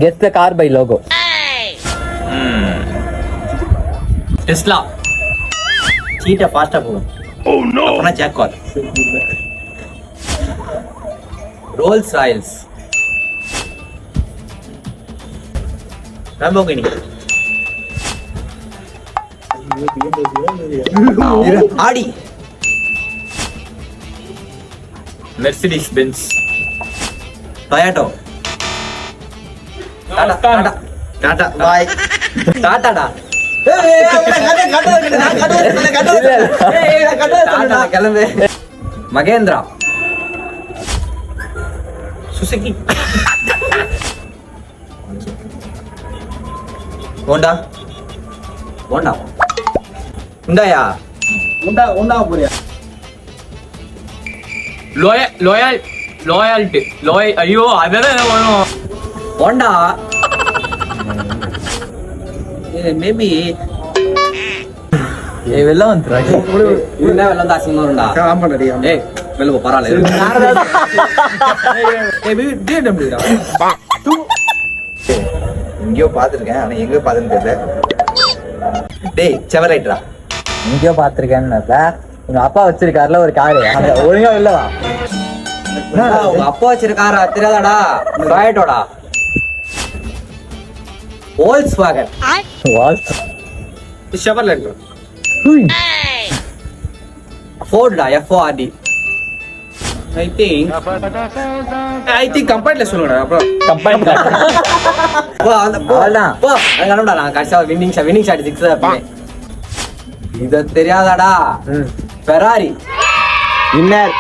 Guess the car by logo. Tesla. Cheetah faster போகும். Oh no. अपना Jaguar. Rolls Royce. Lamborghini. Audi. Mercedes Benz. Toyota. Tata. Bye. Tata da. கிளம்பு. Mahindra. Suzuki. Honda. ஹுண்டாயா. Honda போறியா? Loyalty. ஐயோ அதெல்லாம் வேணும். Honda. Maybe வெளில வந்துடுறா. என்ன வெளில வந்து அசிங்கமா இருந்தா ஏய் வெளில போ பரவாயில்ல. எங்கேயோ பாத்துருக்கேன் ஆனா எங்கேயோ பாத்துன்னு தெரியல. டேய் செவரைட்ரா. எங்கேயோ பாத்திருக்கேன்னு உங்க அப்பா வச்சிருக்காருல ஒரு காரு, ஒழுங்கா இல்லவா? உங்க அப்பா வச்சிருக்காரா தெரியாதாடா? டொயோட்டோடா. Volkswagen. Chevrolet. Ford Ford. I think கம்பெனில சொல்லுங்கடா. அப்புறம் கம்பெனி போ அந்த போலாம் போ அங்க வரடா. நான் கடைசியா வின்னிங் ஷாட் 6 அப்பவே. இது தெரியாதாடா? ஃபெராரி. வின்னர்.